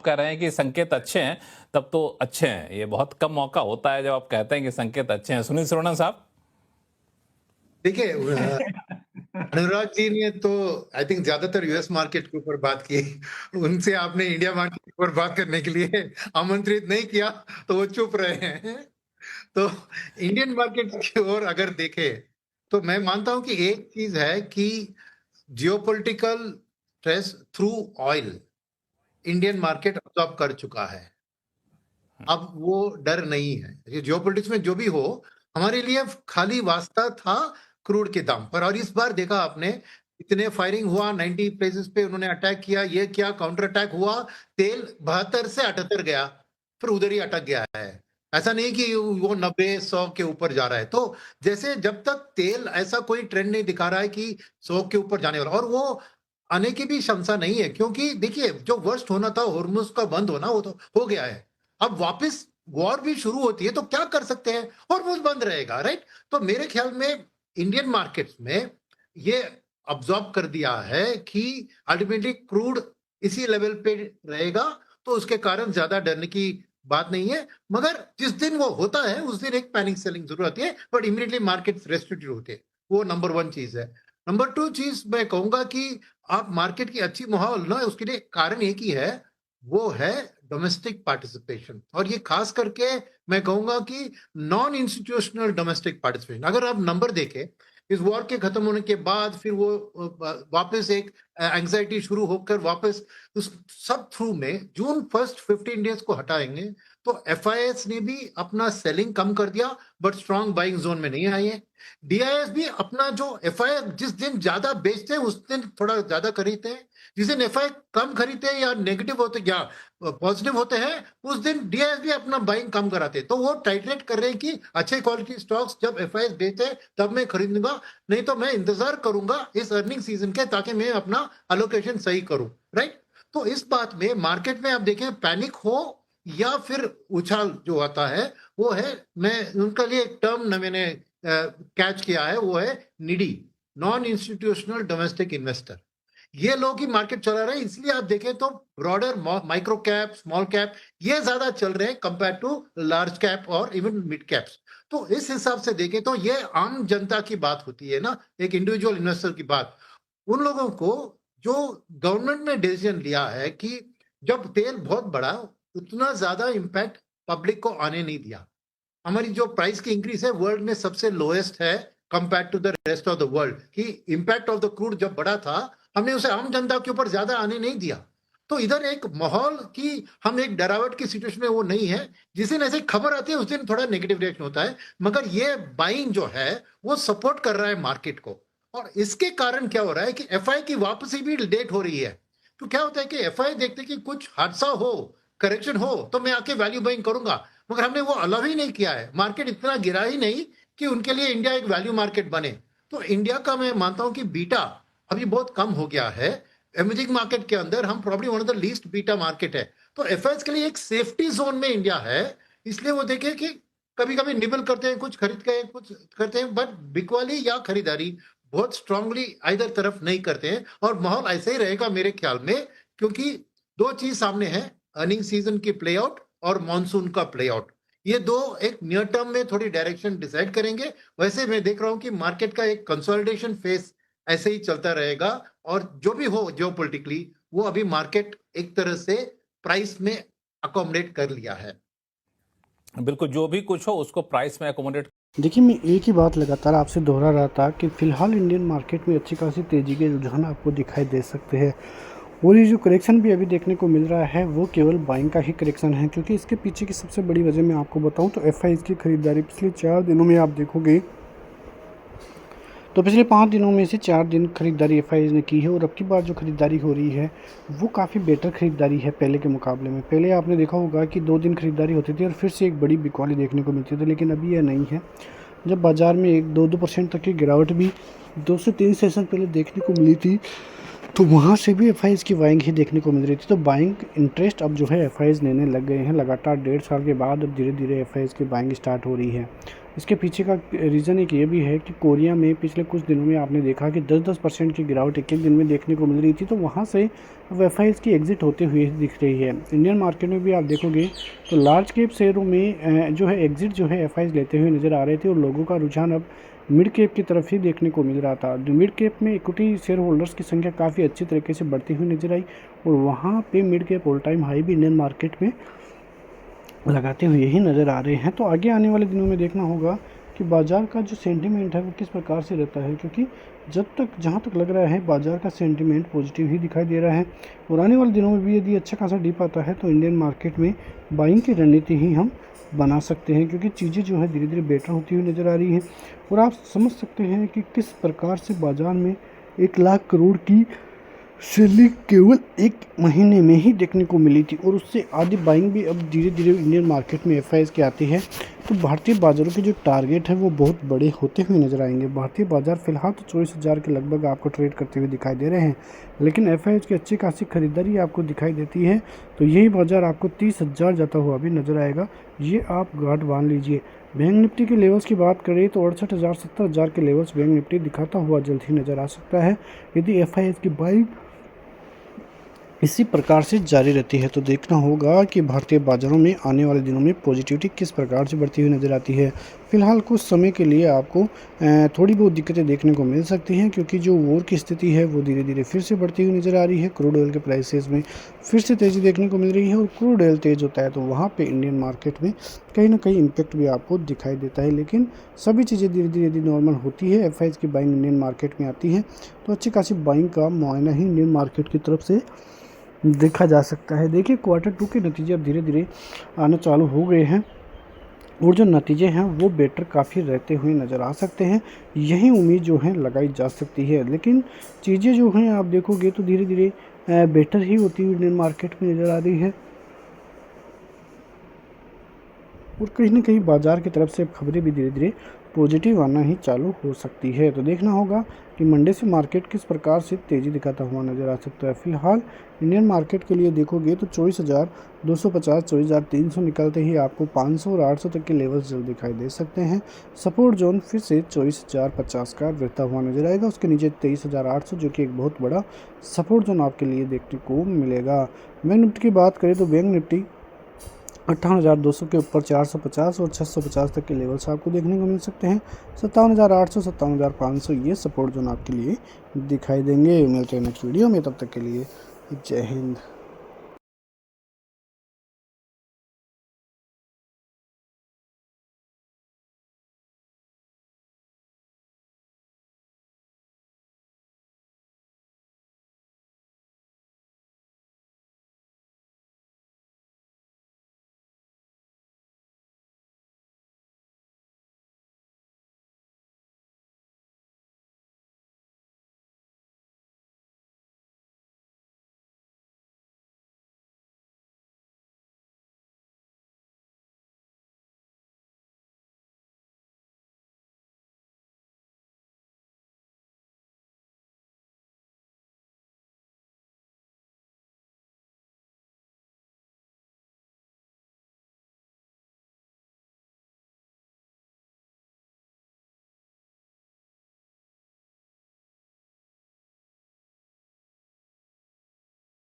कह रहे हैं कि संकेत अच्छे हैं, तब तो अच्छे हैं। ये बहुत कम मौका होता है जब आप कहते हैं कि संकेत अच्छे हैं। सुनील सुरवणन साहब। देखिए, अनुराग जी ने तो आई थिंक ज्यादातर यूएस मार्केट के ऊपर बात की। उनसे आपने इंडिया मार्केट के ऊपर बात करने के लिए आमंत्रित नहीं किया, तो वो चुप रहे हैं। तो इंडियन मार्केट की ओर अगर देखें, तो मैं मानता हूं कि एक चीज है कि geopolitical stress through oil Indian market absorb कर चुका है। अब वो डर नहीं है। ये जियोपॉलिटिक्स में जो भी हो, हमारे लिए खाली वास्ता था क्रूड के दाम पर। और इस बार देखा आपने, इतने फायरिंग हुआ, 90 प्लेसेस पे उन्होंने अटैक किया, ये क्या काउंटर अटैक हुआ, तेल 72 से 78 गया, फिर उधर ही अटक गया है। ऐसा नहीं कि वो 90-100 के ऊपर जा रहा है। तो जैसे जब तक तेल ऐसा कोई ट्रेंड नहीं दिखा रहा है कि 100 के ऊपर जाने वाला, और वो आने की भी क्षमता नहीं है, क्योंकि देखिए जो वर्स्ट होना था, होर्मुज का बंद होना, वो तो हो गया है। अब वापस वॉर भी शुरू होती है तो क्या कर सकते हैं, होर्मुज बंद रहेगा, राइट। तो मेरे ख्याल में इंडियन मार्केट्स में ये अब्सॉर्ब कर दिया है कि अल्टीमेटली क्रूड इसी लेवल पे रहेगा, तो उसके कारण ज्यादा डरने की बात नहीं है। मगर जिस दिन वो होता है उस दिन एक पैनिक सेलिंग जरूर होती है, बट इमीडिएटली मार्केट रेस्ट्रिक्टेड होते हैं। वो नंबर 1 चीज है। नंबर 2 चीज मैं कहूंगा कि आप मार्केट की अच्छी माहौल ना, उसके लिए कारण एक ही है, वो है डोमेस्टिक पार्टिसिपेशन। और ये खास करके मैं कहूंगा कि नॉन इंस्टीट्यूशनल डोमेस्टिक पार्टिसिपेशन। अगर आप नंबर देखें, इस वॉर के खत्म होने के बाद फिर वो वापस एक एंजाइटी शुरू होकर वापस उस सब थ्रू में जून 1 15 डेज को हटाएंगे, तो एफआईएस ने भी अपना सेलिंग कम कर दिया, बट स्ट्रॉन्ग बाइंग जोन में नहीं आए हैं। डीआईएस भी अपना जो एफआई जिस दिन ज्यादा बेचते हैं उस दिन थोड़ा ज्यादा खरीदते हैं, जिस दिन एफआई कम खरीदते हैं या नेगेटिव होते या पॉजिटिव होते हैं, उस दिन डीआईएस भी अपना बाइंग कम कराते हैं। तो वो टाइट्रेट कर रहे हैं कि अच्छे क्वालिटी स्टॉक्स जब एफआई बेचते हैं तब मैं खरीदूंगा, नहीं तो मैं इंतजार करूंगा इस अर्निंग सीजन के, ताकि मैं अपना अलोकेशन सही करूं, राइट। तो इस बात में मार्केट में आप देखें, पैनिक हो या फिर उछाल जो आता है, वो है, मैं उनका लिए एक टर्म मैंने कैच किया है, वो है needy, non institutional domestic investor. ये लोग ही मार्केट चला रहे हैं। इसलिए आप देखें तो broader micro cap, small cap, ये ज्यादा चल रहे हैं कंपेयर टू लार्ज कैप और इवन मिड कैप्स। तो इस हिसाब से देखें तो ये आम जनता की बात होती है ना, एक इंडिविजुअल इन्वेस्टर की बात। उन लोगों को जो गवर्नमेंट ने डिसीजन लिया है कि जब तेल बहुत बढ़ा, उतना ज्यादा इंपैक्ट पब्लिक को आने नहीं दिया। हमारी जो प्राइस की इंक्रीज है वर्ल्ड में सबसे लोएस्ट है compare to the rest of the world. कि इंपैक्ट ऑफ द क्रूड जब बढ़ा था, हमने उसे आम जनता के ऊपर ज्यादा आने नहीं दिया। तो इधर एक माहौल की हम एक डरावट की सिचुएशन में वो नहीं है। जिस दिन ऐसे खबर आती है उस दिन थोड़ा नेगेटिव रिएक्शन होता है, मगर ये बाइंग जो है वो सपोर्ट कर रहा है मार्केट को। और इसके कारण क्या हो रहा है कि एफआई की वापसी भी लेट हो रही है। तो क्या होता है कि एफआई देखते कि कुछ हादसा हो, करेक्शन हो, तो मैं आके वैल्यू बाइंग करूंगा, मगर हमने वो अलाउ ही नहीं किया है। मार्केट इतना गिरा ही नहीं कि उनके लिए इंडिया एक वैल्यू मार्केट बने। तो इंडिया का मैं मानता हूं कि बीटा अभी बहुत कम हो गया है। इमर्जिंग मार्केट के अंदर हम probably one of the least beta market है। तो एफआईएस के लिए एक सेफ्टी जोन में इंडिया है। इसलिए वो देखे कि कभी कभी निबल करते हैं, कुछ खरीद के कुछ करते हैं, बट बिकवाली या खरीदारी बहुत स्ट्रांगली इधर तरफ नहीं करते हैं। और माहौल ऐसे ही रहेगा मेरे ख्याल में, क्योंकि दो चीज सामने है, अर्निंग सीजन की प्ले आउट और मॉनसून का प्ले आउट। ये दो एक नियर टर्म में थोड़ी डायरेक्शन डिसाइड करेंगे। वैसे मैं देख रहा हूं कि मार्केट का एक कंसोलिडेशन फेस ऐसे ही चलता रहेगा। और जो भी हो जियोपॉलिटिकली, वो अभी मार्केट एक तरह से प्राइस में अकोमोडेट कर लिया है। बिल्कुल, जो भी कुछ हो उसको प्राइस में अकोमोडेट। देखिए, मैं एक ही बात लगातार आपसे दोहरा रहा था कि फ़िलहाल इंडियन मार्केट में अच्छी खासी तेज़ी के रुझान आपको दिखाई दे सकते हैं। और ये जो करेक्शन भी अभी देखने को मिल रहा है वो केवल बाइंग का ही करेक्शन है, क्योंकि इसके पीछे की सबसे बड़ी वजह मैं आपको बताऊं तो एफआईज की खरीदारी पिछले 4 दिनों में आप देखोगे तो पिछले 5 दिनों में से 4 दिन खरीदारी एफआईज ने की है। और अब की बार जो खरीदारी हो रही है वो काफ़ी बेटर खरीदारी है पहले के मुकाबले में। पहले आपने देखा होगा कि 2 दिन खरीदारी होती थी और फिर से एक बड़ी बिकवाली देखने को मिलती थी, लेकिन अभी यह नहीं है। जब बाज़ार में 1-2% तक की गिरावट भी 2 से 3 सेशन पहले देखने को मिली थी, तो वहाँ से भी एफआईज की बाइंग ही देखने को मिल रही थी। तो बाइंग इंटरेस्ट अब जो है एफआईज लेने लग गए हैं लगातार 1.5 साल के बाद। अब धीरे धीरे एफआईज की बाइंग स्टार्ट हो रही है। इसके पीछे का रीज़न एक ये भी है कि कोरिया में पिछले कुछ दिनों में आपने देखा कि 10-10% की गिरावट एक दिन में देखने को मिल रही थी, तो वहाँ से अब एफआईज की एग्ज़िट होते हुए दिख रही है। इंडियन मार्केट में भी आप देखोगे तो लार्ज कैप शेयरों में जो है एग्ज़िट जो है एफआईज लेते हुए नज़र आ रहे थे और लोगों का रुझान अब मिड कैप की तरफ ही देखने को मिल रहा था। जो मिड कैप में इक्विटी शेयर होल्डर्स की संख्या काफ़ी अच्छी तरीके से बढ़ती हुई नजर आई और वहाँ पे mid cap all time high भी इंडियन मार्केट में लगाते हुए ही नज़र आ रहे हैं। तो आगे आने वाले दिनों में देखना होगा कि बाज़ार का जो सेंटीमेंट है वो किस प्रकार से रहता है, क्योंकि जहाँ तक लग रहा है बाज़ार का सेंटीमेंट पॉजिटिव ही दिखाई दे रहा है और आने वाले दिनों में भी यदि अच्छा खासा डिप आता है तो इंडियन मार्केट में बाइंग की रणनीति ही हम बना सकते हैं, क्योंकि चीज़ें जो है धीरे धीरे बेटर होती हुई नज़र आ रही हैं। और आप समझ सकते हैं कि किस प्रकार से बाज़ार में 1 लाख करोड़ की सेलिंग केवल एक महीने में ही देखने को मिली थी और उससे आधी बाइंग भी अब धीरे धीरे इंडियन मार्केट में एफआईज की आती है। तो भारतीय बाज़ारों के जो टारगेट है वो बहुत बड़े होते हुए नज़र आएंगे। भारतीय बाज़ार फिलहाल तो 24,000 के लगभग आपको ट्रेड करते हुए दिखाई दे रहे हैं, लेकिन एफआईज की अच्छी खासी खरीदारी आपको दिखाई देती है, तो यही बाज़ार आपको 30,000 जाता हुआ भी नज़र आएगा। ये आप गार्ड बांध लीजिए। बैंक निफ्टी के लेवल्स की बात करें तो 68,000 70,000 के लेवल्स बैंक निफ्टी दिखाता हुआ जल्द ही नज़र आ सकता है यदि एफआईज की बाइंग इसी प्रकार से जारी रहती है। तो देखना होगा कि भारतीय बाज़ारों में आने वाले दिनों में पॉजिटिविटी किस प्रकार से बढ़ती हुई नज़र आती है। फिलहाल कुछ समय के लिए आपको थोड़ी बहुत दिक्कतें देखने को मिल सकती हैं, क्योंकि जो वॉर की स्थिति है वो धीरे धीरे फिर से बढ़ती हुई नज़र आ रही है। क्रूड ऑयल के प्राइसेस में फिर से तेज़ी देखने को मिल रही है और क्रूड ऑयल तेज़ होता है तो वहाँ पर इंडियन मार्केट में कहीं ना कहीं इम्पैक्ट भी आपको दिखाई देता है। लेकिन सभी चीज़ें धीरे धीरे यदि नॉर्मल होती है, एफआईज की बाइंग इंडियन मार्केट में आती है तो अच्छी खासी बाइंग का मुआयना ही इंडियन मार्केट की तरफ से देखा जा सकता है। देखिए Q2 के नतीजे अब धीरे धीरे आना चालू हो गए हैं और जो नतीजे हैं वो बेटर काफ़ी रहते हुए नज़र आ सकते हैं। यही उम्मीद जो है लगाई जा सकती है, लेकिन चीज़ें जो हैं आप देखोगे तो धीरे धीरे बेटर ही होती हुई इंडियन मार्केट में नज़र आ रही है और कहीं ना कहीं बाज़ार की तरफ से खबरें भी धीरे धीरे पॉजिटिव आना ही चालू हो सकती है। तो देखना होगा कि मंडे से मार्केट किस प्रकार से तेज़ी दिखाता हुआ नज़र आ सकता है। फिलहाल इंडियन मार्केट के लिए देखोगे तो 24,250 24,300 निकलते ही आपको 500 और 800 तक के लेवल्स जल्द दिखाई दे सकते हैं। सपोर्ट जोन फिर से 24,050 का रहता हुआ नजर आएगा, उसके नीचे 23,800 जो कि एक बहुत बड़ा सपोर्ट जोन आपके लिए देखने को मिलेगा। बैंक निफ्टी की बात करें तो बैंक निफ्टी 58,200 के ऊपर 450 और 650 तक के लेवल्स आपको देखने को मिल सकते हैं। 57,800 57,500 ये सपोर्ट जोन आपके लिए दिखाई देंगे। मिलते हैं नेक्स्ट वीडियो में, तब तक के लिए जय हिंद।